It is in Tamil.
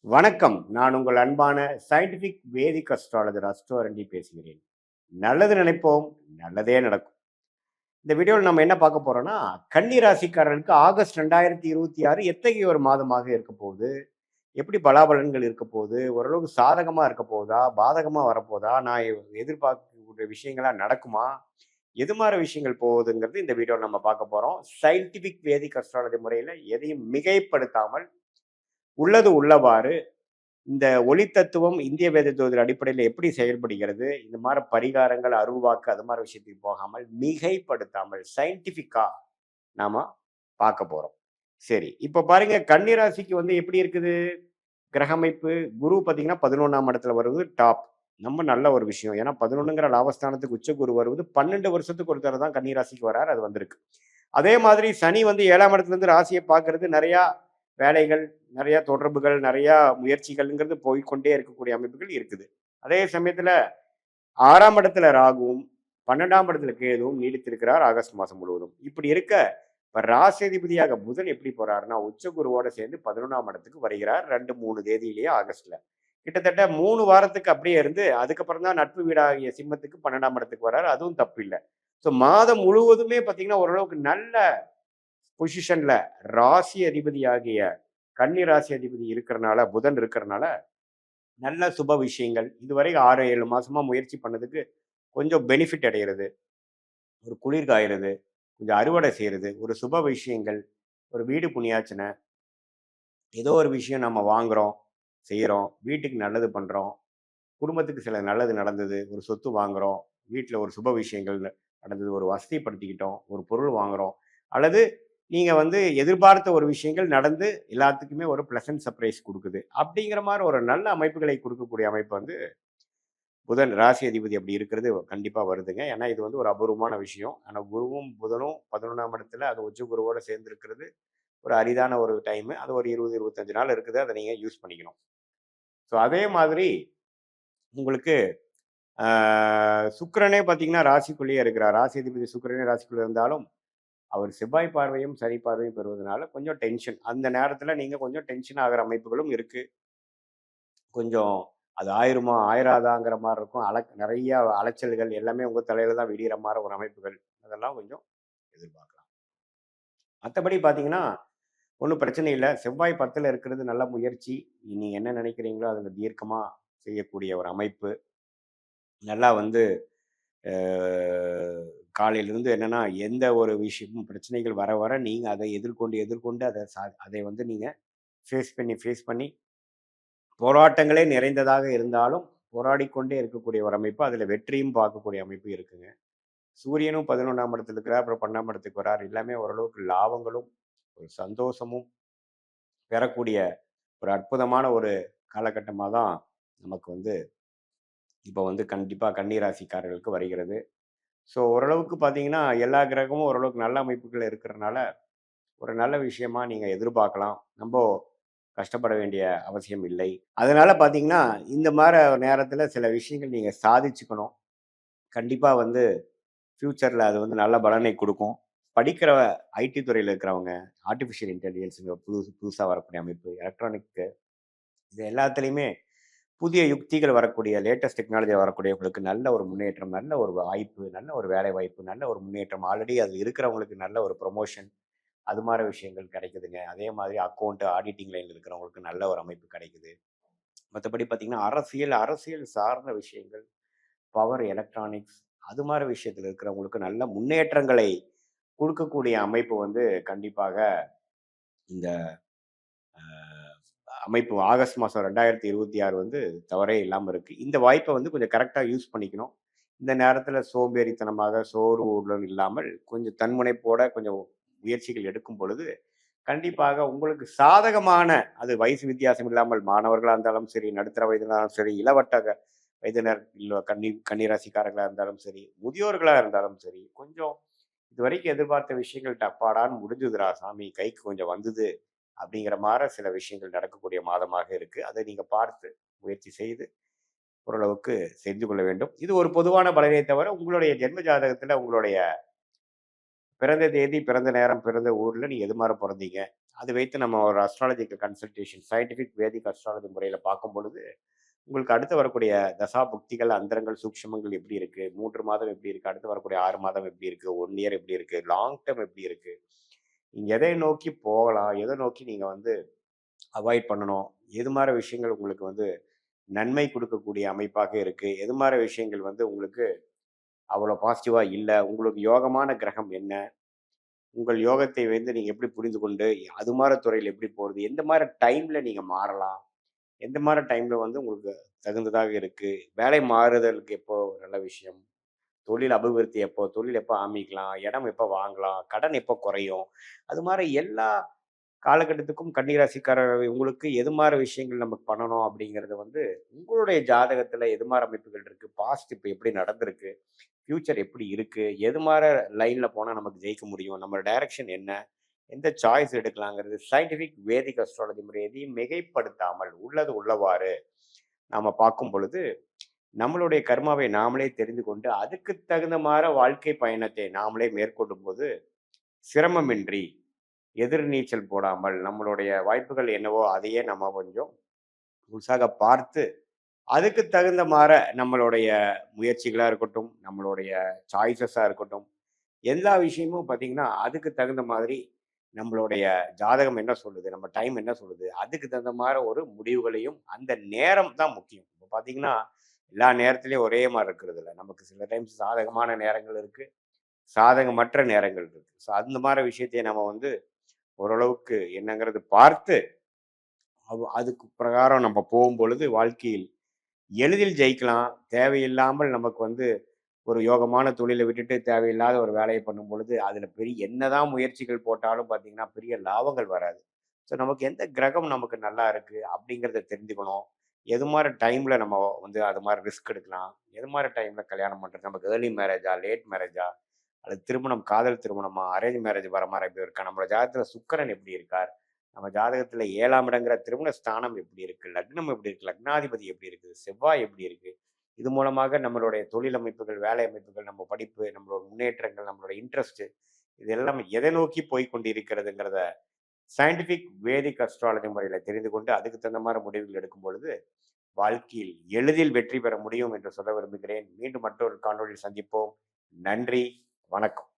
வணக்கம். நான் உங்கள் அன்பான சயின்டிஃபிக் வேதிக் அஸ்ட்ராலஜர் அஸ்ட்ரோரண்டி பேசுகிறேன். நல்லது நினைப்போம், நல்லதே நடக்கும். இந்த வீடியோவில் நம்ம என்ன பார்க்க போறோம்னா, கன்னி ராசிக்காரர்களுக்கு ஆகஸ்ட் 2026 எத்தகைய ஒரு மாதமாக இருக்க போகுது? எப்படி பலாபலன்கள் இருக்க போகுது? ஓரளவுக்கு சாதகமா இருக்க போகுதா? பாதகமா வரப்போதா? நான் எதிர்பார்க்கக்கூடிய விஷயங்களா நடக்குமா? எது மாரி விஷயங்கள் போகுதுங்கிறது இந்த வீடியோல நம்ம பார்க்க போறோம். சயின்டிஃபிக் வேதிக் அஸ்ட்ராலஜி முறையில எதையும் மிகைப்படுத்தாமல் உள்ளது உள்ளவாறு இந்த ஒளி தத்துவம் இந்திய வேத ஜோதிட அடிப்படையில் எப்படி செயல்படுகிறது? இந்த மாரி பரிகாரங்கள், அருள்வாக்கு அது மாரி விஷயத்துக்கு போகாமல், மிகைப்படுத்தாமல் சயின்டிஃபிக்கா நாம பார்க்க போறோம். சரி. இப்ப பாருங்க கன்னி ராசிக்கு வந்து எப்படி இருக்குது? கிரக அமைப்பு குரு பார்த்தீங்கன்னா 11ஆம் இடத்துல வருவது டாப். ரொம்ப நல்ல ஒரு விஷயம். ஏன்னா 11ங்கிற லாபஸ்தானத்துக்கு உச்ச குரு வருவது 12 வருஷத்துக்கு ஒரு தடவ தான் கன்னி ராசிக்கு வராரு. அது வந்திருக்கு. அதே மாதிரி சனி வந்து 7ஆம் இடத்துலேருந்து ராசிய பார்க்கறது நெறையா வேலைகள், நெறைய தொடர்புகள், நெறையா முயற்சிகள்ங்கிறது போய்க்கொண்டே இருக்கக்கூடிய அமைப்புகள் இருக்குது. அதே சமயத்துல 6ஆம் இடத்துல ராகுவும், 12ஆம் இடத்துல கேதுவும் நீடித்திருக்கிறார் ஆகஸ்ட் மாசம் முழுவதும். இப்படி இருக்க, இப்ப ராசியதிபதியாக புதன் எப்படி போறாருன்னா, உச்ச குருவோட சேர்ந்து 11ஆம் இடத்துக்கு வருகிறார். 2, 3 தேதியிலேயே ஆகஸ்ட்ல. கிட்டத்தட்ட 3 வாரத்துக்கு அப்படியே இருந்து, அதுக்கப்புறம் தான் நட்பு வீடாகிய சிம்மத்துக்கு 12ஆம் இடத்துக்கு வர்றாரு. அதுவும் தப்பில்ல. ஸோ மாதம் முழுவதுமே பார்த்தீங்கன்னா, ஓரளவுக்கு நல்ல பொசிஷன்ல ராசி அதிபதியாகிய கன்னி ராசி அதிபதி இருக்கிறனால, புதன் இருக்கிறனால, நல்ல சுப விஷயங்கள். இதுவரை 6, 7 மாசமா முயற்சி பண்ணதுக்கு கொஞ்சம் பெனிஃபிட் அடையிறது. ஒரு குளிர் காயறது, கொஞ்சம் அறுவடை செய்றது, ஒரு சுப விஷயங்கள், ஒரு வீடு புண்ணியார்ச்சனை, ஏதோ ஒரு விஷயம் நம்ம வாங்குறோம், செய்றோம், வீட்டுக்கு நல்லது பண்றோம், குடும்பத்துக்கு சில நல்லது நடந்தது, ஒரு சொத்து வாங்குறோம், வீட்ல ஒரு சுப விஷயங்கள் நடந்தது, ஒரு வசதிப்படுத்திக்கிட்டோம், ஒரு பொருள் வாங்குறோம். அல்லது நீங்க வந்து எதிர்பார்த்த ஒரு விஷயங்கள் நடந்து எல்லாத்துக்குமே ஒரு பிளசன்ட் சர்ப்ரைஸ் குடுக்குது. அப்படிங்கிற மாரி ஒரு நல்ல அமைப்புகளை குடுக்கக்கூடிய அமைப்பு வந்து புதன் ராசி அதிபதி அப்படி இருக்கிறது கண்டிப்பா வருதுங்க. ஏன்னா இது வந்து ஒரு அபூர்வமான விஷயம். ஆனா குருவும், புதனும் 11ஆம் இடத்துல அது உச்ச குருவோட சேர்ந்திருக்கிறது ஒரு அரிதான ஒரு டைமு. அது ஒரு 20, 25 நாள் இருக்குது. அத நீங்க யூஸ் பண்ணிக்கணும். ஸோ அதே மாதிரி உங்களுக்கு ஆ சுக்கிரனே பார்த்தீங்கன்னா ராசிக்குள்ளேயே இருக்கிறார். ராசி அதிபதி சுக்கிரனே ராசிக்குள்ள இருந்தாலும், அவர் செவ்வாய் பார்வையும், சனி பார்வையும் பெறுவதனால கொஞ்சம் டென்ஷன். அந்த நேரத்தில நீங்க கொஞ்சம் டென்ஷன் ஆகுற அமைப்புகளும் இருக்கு. கொஞ்சம் அது ஆயிருமா? ஆயிராதாங்கிற மாரி இருக்கும். நெறைய அலைச்சல்கள் எல்லாமே உங்க தலையில தான் விடியிற மாரி ஒரு அமைப்புகள். அதெல்லாம் கொஞ்சம் எதிர்பார்க்கலாம். மத்தபடி பார்த்தீங்கன்னா, ஒண்ணும் பிரச்சனை இல்ல. செவ்வாய் 10ல இருக்கிறது நல்ல முயற்சி. நீங்க என்ன நினைக்கிறீங்களோ, அதுல தீர்க்கமா செய்யக்கூடிய ஒரு அமைப்பு. நல்லா வந்து அ காலையிலிருந்து என்னன்னா, எந்த ஒரு விஷயமும் பிரச்சனைகள் வர வர நீங்க அதை எதிர்கொண்டு அதை வந்து நீங்க ஃபேஸ் பண்ணி போராட்டங்களே நிறைந்ததாக இருந்தாலும், போராடிக்கொண்டே இருக்கக்கூடிய ஒரு அமைப்பு. அதில வெற்றியும் பார்க்கக்கூடிய அமைப்பு இருக்குங்க. சூரியனும் 11ஆம் இடத்துல இருக்கிறார். அப்புறம் 12ஆம் இடத்துக்கு வரார். எல்லாமே ஓரளவுக்கு லாபங்களும், ஒரு சந்தோஷமும் பெறக்கூடிய ஒரு அற்புதமான ஒரு காலகட்டமா தான் நமக்கு வந்து இப்ப வந்து கண்டிப்பா கன்னி ராசிக்காரர்களுக்கு வருகிறது. ஸோ ஓரளவுக்கு பார்த்தீங்கன்னா, எல்லா கிரகமும் ஓரளவுக்கு நல்ல அமைப்புகள் இருக்கிறனால, ஒரு நல்ல விஷயமா நீங்க எதிர்பார்க்கலாம். நம்ப கஷ்டப்பட வேண்டிய அவசியம் இல்லை. அதனால பார்த்தீங்கன்னா, இந்த மார நேரத்தில சில விஷயங்கள் நீங்க சாதிச்சுக்கணும். கண்டிப்பா வந்து ஃபியூச்சர்ல அது வந்து நல்ல பலனை குடுக்கும். படிக்கிற ஐடி துறையில இருக்கிறவங்க, ஆர்ட்டிஃபிஷியல் இன்டெலிஜென்ஸ்ங்கிற புதுசா வரக்கூடிய அமைப்பு, எலக்ட்ரானிக் இது எல்லாத்துலயுமே புதிய யுக்திகள் வரக்கூடிய லேட்டஸ்ட் டெக்னாலஜி வரக்கூடியவங்களுக்கு நல்ல ஒரு முன்னேற்றம், நல்ல ஒரு வாய்ப்பு, நல்ல ஒரு வேலை வாய்ப்பு, நல்ல ஒரு முன்னேற்றம். ஆல்ரெடி அது இருக்கிறவங்களுக்கு நல்ல ஒரு ப்ரமோஷன். அது மாரி விஷயங்கள் கிடைக்குதுங்க. அதே மாதிரி அக்கவுண்ட், ஆடிட்டிங் லைன்ல இருக்கிறவங்களுக்கு நல்ல ஒரு அமைப்பு கிடைக்குது. மத்தபடி பார்த்தீங்கன்னா, அரசியல் சார்ந்த விஷயங்கள், பவர் எலக்ட்ரானிக்ஸ் அது மாரி விஷயத்துல இருக்கிறவங்களுக்கு நல்ல முன்னேற்றங்களை குடுக்கக்கூடிய அமைப்பு வந்து கண்டிப்பாக இந்த அ அமைப்பு ஆகஸ்ட் மாசம் 2026 வந்து தவறே இல்லாம இருக்கு. இந்த வாய்ப்ப வந்து கொஞ்சம் கரெக்ட்டா யூஸ் பண்ணிக்கணும். இந்த நேரத்தில சோம்பேறித்தனமாக, சோர்வுடன் இல்லாமல் கொஞ்சம் தன்முனைப்போட கொஞ்சம் முயற்சிகள் எடுக்கும் பொழுது, கண்டிப்பாக உங்களுக்கு சாதகமான அது வயசு வித்தியாசம் இல்லாமல் மாணவர்களா இருந்தாலும் சரி, நடுத்தர வயதினராலும் சரி, இளவட்ட வயதினர் இல்ல கன்னி ராசிக்காரர்களா இருந்தாலும் சரி, முதியோர்களா இருந்தாலும் சரி, கொஞ்சம் இதுவரைக்கும் எதிர்பார்த்த விஷயங்கள் அப்பாடான்னு முடிஞ்சுதுடா சாமி! கைக்கு கொஞ்சம் வந்தது. அப்படிங்கிற மார சில விஷயங்கள் நடக்கக்கூடிய மாதமாக இருக்கு. அதை நீங்க பார்த்து முயற்சி செய்து ஓரளவுக்கு செஞ்சு கொள்ள வேண்டும். இது ஒரு பொதுவான பலனே தவிர, உங்களுடைய ஜென்ம ஜாதகத்துல உங்களுடைய பிறந்த தேதி, பிறந்த நேரம், பிறந்த ஊர்ல நீங்க எது மாரி பொறந்தீங்க? அது வைத்து நம்ம ஒரு அஸ்ட்ராலஜிக்கல் கன்சல்டேஷன் சயின்டிஃபிக் வேதிக் அஸ்ட்ராலஜி முறையில் பார்க்கும் பொழுது உங்களுக்கு அடுத்து வரக்கூடிய தசா புக்திகள் அந்தரங்கள் சூக்ஷ்மங்கள் எப்படி இருக்கு, 3 மாதம் எப்படி இருக்கு, அடுத்து வரக்கூடிய 6 மாதம் எப்படி இருக்கு, 1 இயர் எப்படி இருக்கு, லாங் டேர்ம் எப்படி இருக்கு, நீங்க எதை நோக்கி போகலாம், எதை நோக்கி நீங்க வந்து அவாய்ட் பண்ணணும், எது மாதிரி விஷயங்கள் உங்களுக்கு வந்து நன்மை கொடுக்கக்கூடிய அமைப்பாக இருக்கு, எது மாதிரி விஷயங்கள் வந்து உங்களுக்கு அவ்வளோ பாசிட்டிவா இல்லை, உங்களுக்கு யோகமான கிரகம் என்ன, உங்கள் யோகத்தை வந்து நீங்க எப்படி புரிந்து கொண்டு அது மாதிரி துறையில் எப்படி போறது, எந்த மாதிரி டைம்ல நீங்க மாறலாம், எந்த மாதிரி டைம்ல வந்து உங்களுக்கு தகுந்ததாக இருக்கு, வேலை மாறுதலுக்கு எப்போ நல்ல விஷயம், தொழில் அபிவிருத்தி எப்போ, தொழில் எப்போ ஆரம்பிக்கலாம், இடம் எப்போ வாங்கலாம், கடன் எப்போ குறையும், அது மாதிரி எல்லா காலகட்டத்துக்கும் கன்னிராசிக்காரர் உங்களுக்கு எது மாதிரி விஷயங்கள் நமக்கு பண்ணணும் அப்படிங்கிறது வந்து உங்களுடைய ஜாதகத்துல எது மாதிரி அமைப்புகள் இருக்கு, பாஸ்ட் இப்போ எப்படி நடந்திருக்கு, ஃபியூச்சர் எப்படி இருக்கு, எது மாதிரி லைன்ல போனா நமக்கு ஜெயிக்க முடியும், நம்ம டைரக்ஷன் என்ன, எந்த சாய்ஸ் எடுக்கலாங்கிறது சயின்டிஃபிக் வேதிக் அஸ்ட்ராலஜி முறை எதையும் மிகைப்படுத்தாமல் உள்ளது உள்ளவாறு நாம பார்க்கும் பொழுது நம்மளுடைய கர்மாவை நாமளே தெரிந்து கொண்டு அதுக்கு தகுந்த மாதிரி வாழ்க்கை பயணத்தை நாமளே மேற்கொள்ளும் போது சிரமமின்றி எதிர்நீச்சல் போடாமல் நம்மளுடைய வாய்ப்புகள் என்னவோ அதையே நம்ம கொஞ்சம் முழுசாக பார்த்து அதுக்கு தகுந்த மாற நம்மளுடைய முயற்சிகளா இருக்கட்டும், நம்மளுடைய சாய்ஸஸா இருக்கட்டும், எல்லா விஷயமும் பார்த்தீங்கன்னா அதுக்கு தகுந்த மாதிரி நம்மளுடைய ஜாதகம் என்ன சொல்லுது, நம்ம டைம் என்ன சொல்லுது, அதுக்கு தகுந்த மாதிரி ஒரு முடிவுகளையும் அந்த நேரம் தான் முக்கியம். இப்போ பார்த்தீங்கன்னா எல்லா நேரத்திலையும் ஒரே மாதிரி இருக்கிறது இல்லை, நமக்கு சில டைம்ஸ் சாதகமான நேரங்கள் இருக்கு, சாதகமற்ற நேரங்கள் இருக்கு. ஸோ அந்த மாதிரி விஷயத்தை நம்ம வந்து ஓரளவுக்கு என்னங்கிறது பார்த்து அதுக்கு பிரகாரம் நம்ம போகும்பொழுது வாழ்க்கையில் எளிதில் ஜெயிக்கலாம். தேவையில்லாமல் நமக்கு வந்து ஒரு யோகமான தொழிலை விட்டுட்டு தேவையில்லாத ஒரு வேலையை பண்ணும் பொழுது அதில் பெரிய என்னதான் முயற்சிகள் போட்டாலும் பார்த்தீங்கன்னா பெரிய லாபங்கள் வராது. ஸோ நமக்கு எந்த கிரகம் நமக்கு நல்லா இருக்கு அப்படிங்கிறத தெரிஞ்சுக்கணும். எது மாதிரி டைம்ல நம்ம வந்து அது மாதிரி ரிஸ்க் எடுக்கலாம், எது மாதிரி டைம்ல கல்யாணம் பண்றது, நமக்கு ஏர்லி மேரேஜா, லேட் மேரேஜா, அல்லது திருமணம் காதல் திருமணமா, அரேஞ்ச் மேரேஜ் வர மாதிரி எப்படி இருக்கா, நம்மளோட ஜாதகத்துல சுக்கிரன் எப்படி இருக்கார், நம்ம ஜாதகத்துல 7ஆம் இடங்கிற திருமண ஸ்தானம் எப்படி இருக்கு, லக்னம் எப்படி இருக்கு, லக்னாதிபதி எப்படி இருக்கு, செவ்வாய் எப்படி இருக்கு, இது மூலமாக நம்மளுடைய தொழில் அமைப்புகள், வேலை அமைப்புகள், நம்ம படிப்பு, நம்மளோட முன்னேற்றங்கள், நம்மளோட இன்ட்ரெஸ்ட், இது எல்லாம் எதை நோக்கி போய் கொண்டிருக்கிறதுங்கிறத சயின்டிபிக் வேதிக் அஸ்ட்ராலஜி முறையில் தெரிந்து கொண்டு அதுக்கு தகுந்த மாதிரி முடிவுகள் எடுக்கும் பொழுது வாழ்க்கையில் எளிதில் வெற்றி பெற முடியும் என்று சொல்ல விரும்புகிறேன். மீண்டும் மற்றொரு காணொளியில் சந்திப்போம். நன்றி, வணக்கம்.